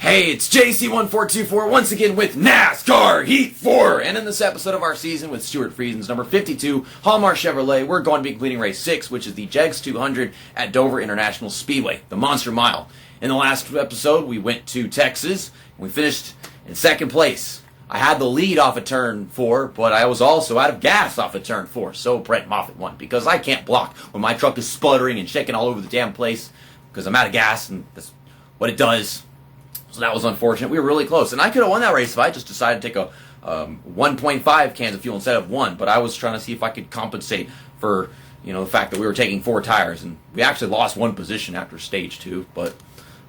Hey, it's JC1424 once again with NASCAR Heat 4. And in this episode of our season with Stewart Friesen's number 52 Hallmark Chevrolet, we're going to be completing race 6, which is the JEGS 200 at Dover International Speedway, the Monster Mile. In the last episode, we went to Texas, and we finished in second place. I had the lead off of turn 4, but I was also out of gas off of turn 4, so Brett Moffitt won, because I can't block when my truck is sputtering and shaking all over the damn place, because I'm out of gas, and that's what it does. So that was unfortunate. We were really close. And I could have won that race if I just decided to take a 1.5 cans of fuel instead of 1. But I was trying to see if I could compensate for, the fact that we were taking 4 tires. And we actually lost 1 position after stage 2. But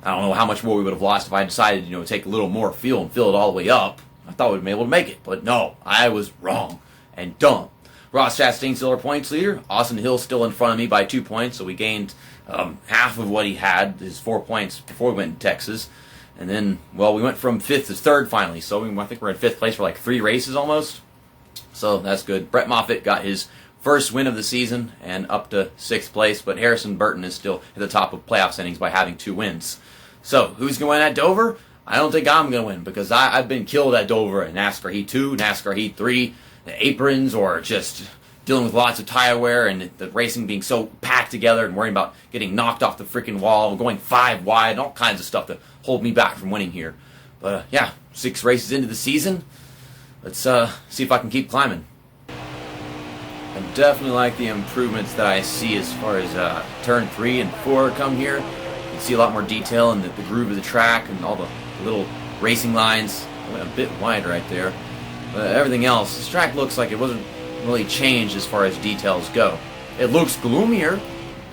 I don't know how much more we would have lost if I decided, to take a little more fuel and fill it all the way up. I thought we'd be able to make it. But no, I was wrong and dumb. Ross Chastain still our points leader. Austin Hill still in front of me by 2 points. So we gained half of what he had, his 4 points, before we went to Texas. And then, we went from 5th to 3rd finally. So I think we're in 5th place for like 3 races almost. So that's good. Brett Moffitt got his first win of the season and up to 6th place. But Harrison Burton is still at the top of playoff standings by having 2 wins. So who's going to win at Dover? I don't think I'm going to win because I've been killed at Dover in NASCAR Heat 2, NASCAR Heat 3, the aprons, or just dealing with lots of tire wear and the racing being so packed together and worrying about getting knocked off the freaking wall, going 5 wide, and all kinds of stuff that hold me back from winning here. But 6 races into the season. Let's see if I can keep climbing. I definitely like the improvements that I see as far as turn 3 and 4 come here. You can see a lot more detail in the groove of the track and all the little racing lines. I went a bit wide right there. But everything else, this track looks like it wasn't really changed as far as details go. It looks gloomier.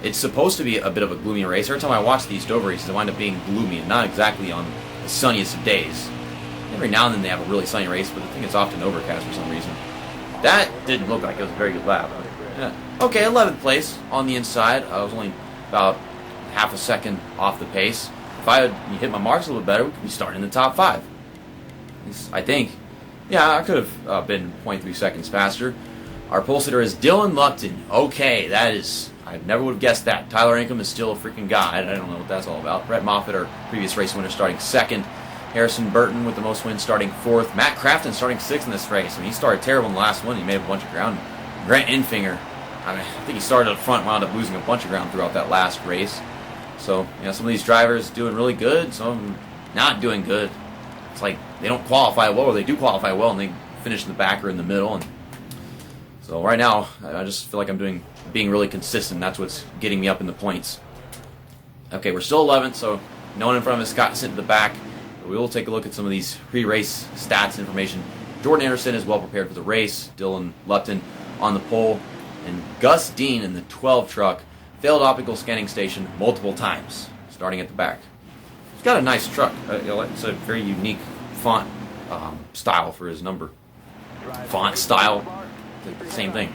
It's supposed to be a bit of a gloomy race. Every time I watch these Dover races, they wind up being gloomy and not exactly on the sunniest of days. Every now and then they have a really sunny race, but I think it's often overcast for some reason. That didn't look like it was a very good lap. Yeah. Okay, 11th place on the inside. I was only about half a second off the pace. If I had hit my marks a little bit better, we could be starting in the top 5. I think. Yeah, I could have been 0.3 seconds faster. Our pole sitter is Dylan Lupton. Okay, that is... I never would have guessed that. Tyler Ingham is still a freaking guy. I don't know what that's all about. Brett Moffitt, our previous race winner, starting 2nd. Harrison Burton with the most wins starting 4th. Matt Crafton starting 6th in this race. I mean, he started terrible in the last one. He made a bunch of ground. Grant Enfinger, I think he started up front, wound up losing a bunch of ground throughout that last race. So, some of these drivers doing really good, some not doing good. It's like they don't qualify well, or they do qualify well, and they finish in the back or in the middle. And so right now, I just feel like I'm being really consistent. That's what's getting me up in the points. Okay, we're still 11th, so no one in front of us got sent to the back. But we will take a look at some of these pre-race stats information. Jordan Anderson is well prepared for the race. Dylan Lupton on the pole. And Gus Dean in the 12 truck failed optical scanning station multiple times, starting at the back. He's got a nice truck. It's a very unique font style for his number. Font style, same thing.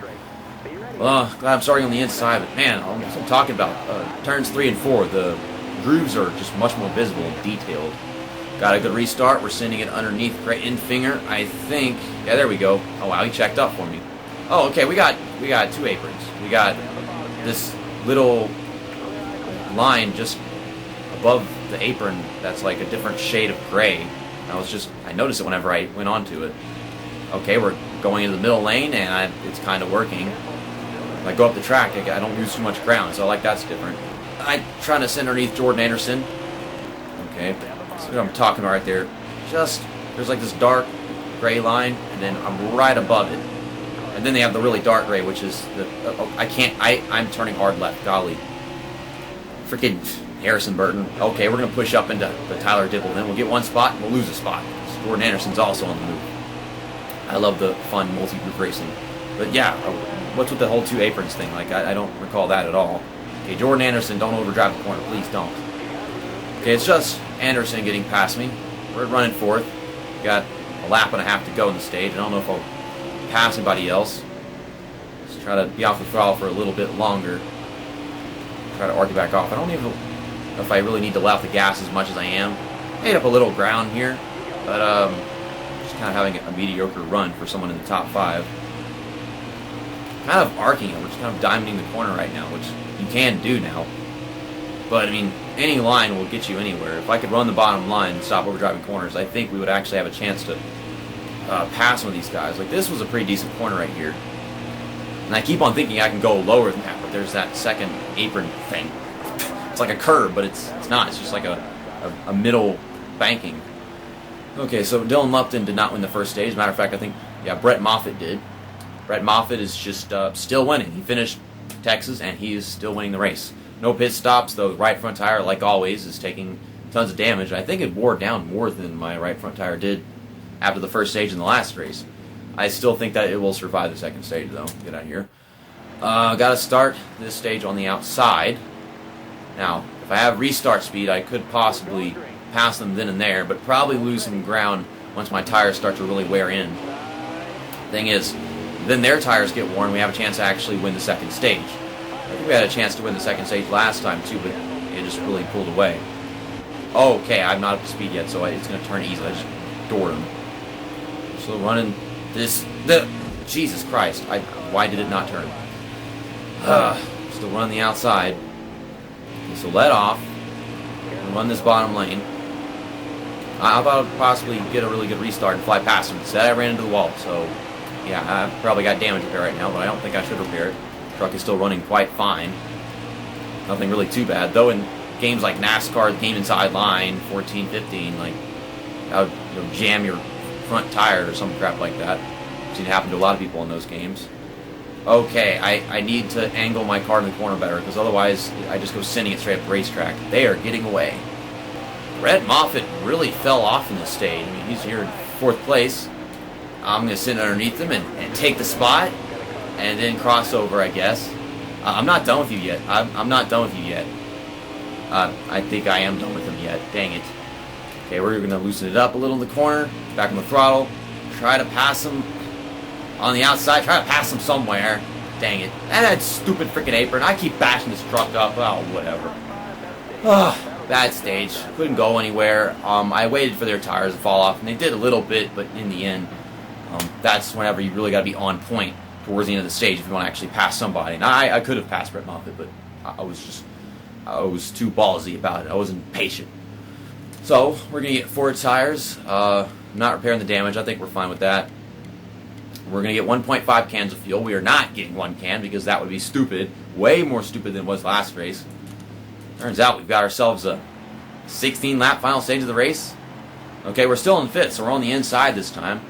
Well, glad I'm starting on the inside, but man, I'm talking about turns 3 and 4. The grooves are just much more visible and detailed. Got a good restart. We're sending it underneath Grant Enfinger, I think. Yeah, there we go. Oh wow, he checked up for me. Oh, okay, we got 2 aprons. We got this little line just above the apron that's like a different shade of gray. I noticed it whenever I went onto it. Okay, we're going into the middle lane, and it's kind of working. If I go up the track, I don't lose too much ground, so I like that's different. I'm trying to send underneath Jordan Anderson. Okay, that's what I'm talking about right there. There's like this dark gray line, and then I'm right above it. And then they have the really dark gray, which is I'm turning hard left, golly. Freaking Harrison Burton. Okay, we're going to push up into the Tyler Dibble. Then we'll get 1 spot, and we'll lose a spot. Jordan Anderson's also on the move. I love the fun multi-group racing. But yeah, what's with the whole 2 aprons thing? Like, I don't recall that at all. Okay, Jordan Anderson, don't overdrive the corner. Please don't. Okay, it's just Anderson getting past me. We're running 4th. We got a lap and a half to go in the stage. I don't know if I'll pass anybody else. Just try to be off the throttle for a little bit longer. Try to arc it back off. I don't even know if I really need to let out the gas as much as I am. Made up a little ground here, but just kind of having a mediocre run for someone in the top 5. Kind of arcing it. We're just kind of diamonding the corner right now, which you can do now. But, I mean, any line will get you anywhere. If I could run the bottom line and stop overdriving corners, I think we would actually have a chance to pass some of these guys. Like, this was a pretty decent corner right here. And I keep on thinking I can go lower than that, but there's that second apron thing. It's like a curb, but it's not. It's just like a middle banking. Okay, so Dylan Lupton did not win the first stage. As a matter of fact, I think, yeah, Brett Moffitt did. Brett Moffitt is just still winning. He finished Texas, and he is still winning the race. No pit stops, though. Right front tire, like always, is taking tons of damage. I think it wore down more than my right front tire did after the first stage in the last race. I still think that it will survive the second stage, though. Get out of here. Got to start this stage on the outside. Now, if I have restart speed, I could possibly pass them then and there, but probably lose some ground once my tires start to really wear in. Thing is, then their tires get worn, we have a chance to actually win the second stage. I think we had a chance to win the second stage last time, too, but it just really pulled away. Okay, I'm not up to speed yet, so it's going to turn easily. I just doored him. So running this... Jesus Christ. Why did it not turn? Still running the outside. Okay, so let off. And run this bottom lane. I thought I'd possibly get a really good restart and fly past him. Instead, I ran into the wall, so... yeah, I've probably got damage repair right now, but I don't think I should repair it. The truck is still running quite fine. Nothing really too bad. Though in games like NASCAR, the game inside line, 14, 15, like, that would jam your front tire or some crap like that. I've seen it happen to a lot of people in those games. Okay, I need to angle my car in the corner better, because otherwise I just go sending it straight up the racetrack. They are getting away. Brett Moffitt really fell off in this stage. I mean, he's here in 4th place. I'm going to sit underneath him and take the spot, and then cross over, I guess. I'm not done with you yet. I'm not done with you yet. I think I am done with him yet. Dang it. Okay, we're going to loosen it up a little in the corner. Back on the throttle. Try to pass him on the outside. Try to pass him somewhere. Dang it. And that stupid freaking apron. I keep bashing this truck up. Oh, whatever. Bad stage. Couldn't go anywhere. I waited for their tires to fall off, and they did a little bit, but in the end, that's whenever you really got to be on point towards the end of the stage if you want to actually pass somebody. And I could have passed Brett Moffitt, but I was too ballsy about it. I wasn't patient. So we're going to get 4 tires. Not repairing the damage. I think we're fine with that. We're going to get 1.5 cans of fuel. We are not getting 1 can because that would be stupid. Way more stupid than it was last race. Turns out we've got ourselves a 16-lap final stage of the race. Okay, we're still in 5th, so we're on the inside this time.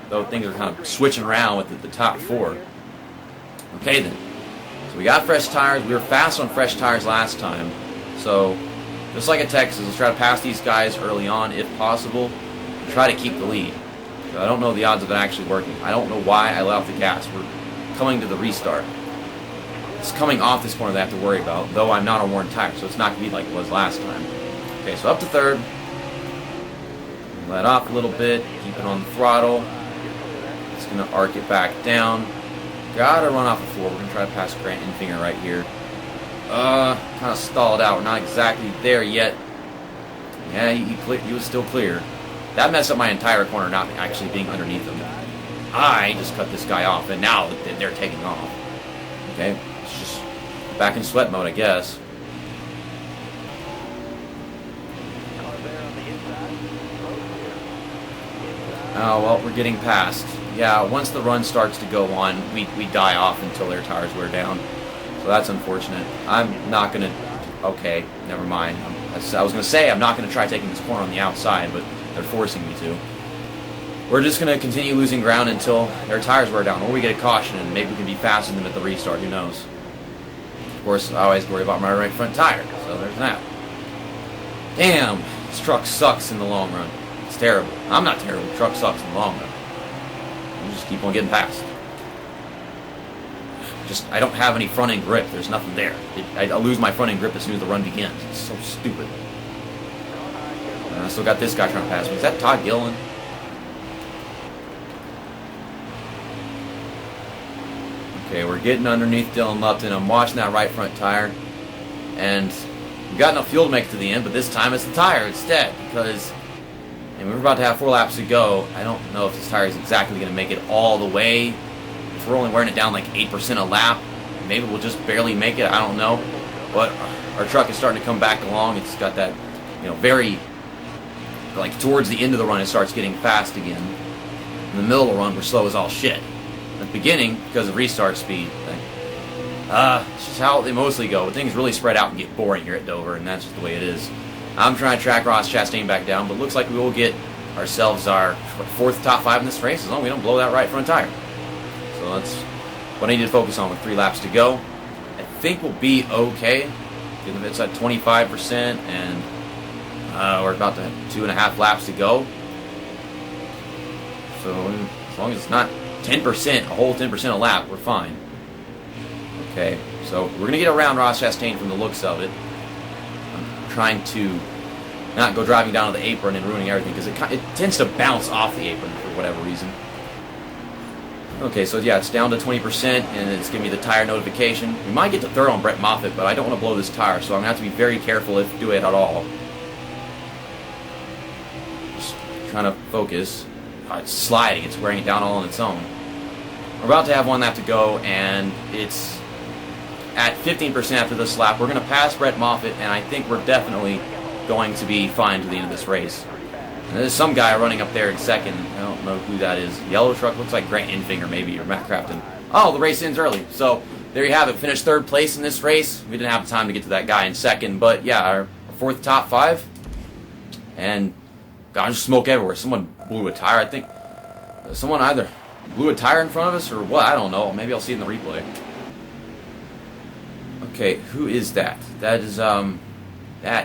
Though things are kind of switching around with the top 4. Okay then. So we got fresh tires. We were fast on fresh tires last time. So, just like at Texas, let's try to pass these guys early on if possible. And try to keep the lead. I don't know the odds of it actually working. I don't know why I let off the gas. We're coming to the restart. It's coming off this corner that I have to worry about, though I'm not on worn tires, so it's not going to be like it was last time. Okay, so up to 3rd. Let off a little bit. Keep it on the throttle. It's going to arc it back down. Gotta run off the floor. We're going to try to pass Grant Infinger right here. Kind of stalled out. We're not exactly there yet. Yeah, he was still clear. That messed up my entire corner, not actually being underneath him. I just cut this guy off, and now they're taking off. Okay, it's just back in sweat mode, I guess. Oh, well, we're getting past. Yeah, once the run starts to go on, we die off until their tires wear down. So that's unfortunate. I'm not going to... Okay, never mind. I was going to say I'm not going to try taking this corner on the outside, but they're forcing me to. We're just going to continue losing ground until their tires wear down, or we get a caution, and maybe we can be faster than them at the restart. Who knows? Of course, I always worry about my right front tire, so there's that. Damn, this truck sucks in the long run. It's terrible. I'm not terrible. The truck sucks in the long run. I just keep on getting past. I don't have any front end grip. There's nothing there. I lose my front end grip as soon as the run begins. It's so stupid. I still got this guy trying to pass me. Is that Todd Gillen? Okay, we're getting underneath Dylan Lupton. I'm watching that right front tire. And we got enough fuel to make it to the end, but this time it's the tire instead. Because we're about to have 4 laps to go. I don't know if this tire is exactly going to make it all the way. If we're only wearing it down like 8% a lap, maybe we'll just barely make it. I don't know. But our truck is starting to come back along. It's got that, very, like towards the end of the run, it starts getting fast again. In the middle of the run, we're slow as all shit. At the beginning, because of restart speed, it's just how they mostly go. But things really spread out and get boring here at Dover, and that's just the way it is. I'm trying to track Ross Chastain back down, but it looks like we will get ourselves our fourth top 5 in this race as long as we don't blow that right front tire. So that's what I need to focus on with 3 laps to go. I think we'll be okay. It's at 25%, and we're about to 2.5 laps to go. So as long as it's not 10%, a whole 10% a lap, we're fine. Okay, so we're going to get around Ross Chastain from the looks of it. I'm trying to not go driving down to the apron and ruining everything, because it tends to bounce off the apron for whatever reason. Okay, so yeah, it's down to 20%, and it's giving me the tire notification. We might get to third on Brett Moffitt, but I don't want to blow this tire, so I'm going to have to be very careful if do it at all. Just trying to focus. It's sliding, it's wearing it down all on its own. We're about to have 1 lap to go, and it's at 15% after this lap. We're going to pass Brett Moffitt, and I think we're definitely going to be fine to the end of this race. And there's some guy running up there in second. I don't know who that is. Yellow truck looks like Grant Enfinger maybe, or Matt Crafton. Oh, the race ends early. So there you have it. Finished 3rd place in this race. We didn't have time to get to that guy in second, but yeah, our 4th top 5. And God, there's smoke everywhere. Someone blew a tire. I think someone either blew a tire in front of us or what. I don't know. Maybe I'll see it in the replay. Okay, who is that? That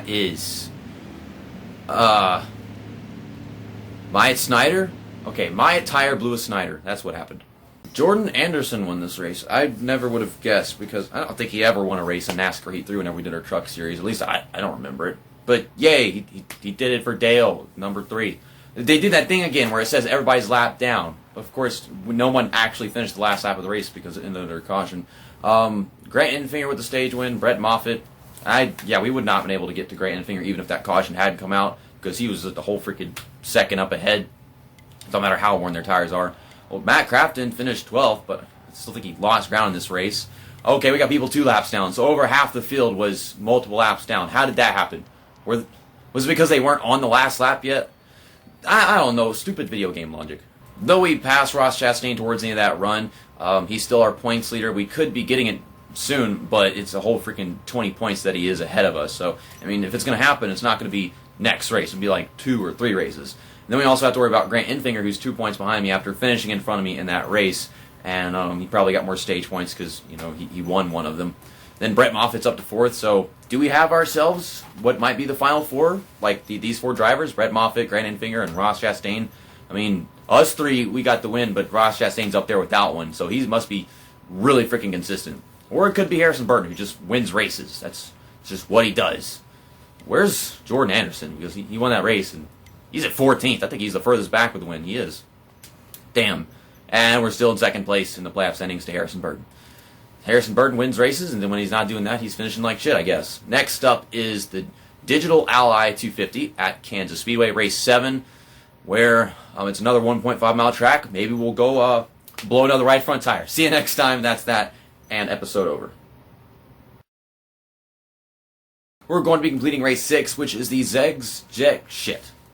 is Myatt Snyder? Okay, Myatt Tire blew a Snyder. That's what happened. Jordan Anderson won this race. I never would have guessed, because I don't think he ever won a race in NASCAR Heat 3 whenever we did our truck series. At least I don't remember it. But yay, he did it for Dale, number 3. They did that thing again where it says everybody's lap down. Of course, no one actually finished the last lap of the race because it ended under caution. Grant Enfinger with the stage win. Brett Moffitt. We would not have been able to get to Grant Enfinger even if that caution hadn't come out, because he was the whole freaking second up ahead. No matter how worn their tires are. Well, Matt Crafton finished 12th, but I still think he lost ground in this race. Okay, we got people 2 laps down, so over half the field was multiple laps down. How did that happen? Was it because they weren't on the last lap yet? I don't know. Stupid video game logic. Though we passed Ross Chastain towards the end of that run, he's still our points leader. We could be getting it soon, but it's a whole freaking 20 points that he is ahead of us. So, I mean, if it's going to happen, it's not going to be next race. It'll be like 2 or 3 races. And then we also have to worry about Grant Enfinger, who's 2 points behind me after finishing in front of me in that race. And he probably got more stage points because, he won one of them. Then Brett Moffitt's up to 4th. So do we have ourselves what might be the final 4? Like these 4 drivers, Brett Moffitt, Grant Enfinger, and Ross Chastain. I mean, us 3, we got the win, but Ross Chastain's up there without one. So he must be really freaking consistent. Or it could be Harrison Burton, who just wins races. That's just what he does. Where's Jordan Anderson? Because he won that race, and he's at 14th. I think he's the furthest back with the win. He is. Damn. And we're still in 2nd place in the playoff standings to Harrison Burton. Harrison Burton wins races, and then when he's not doing that, he's finishing like shit, I guess. Next up is the Digital Ally 250 at Kansas Speedway, race 7, where it's another 1.5-mile track. Maybe we'll go blow another right front tire. See you next time. That's that, and episode over. We're going to be completing race 6, which is the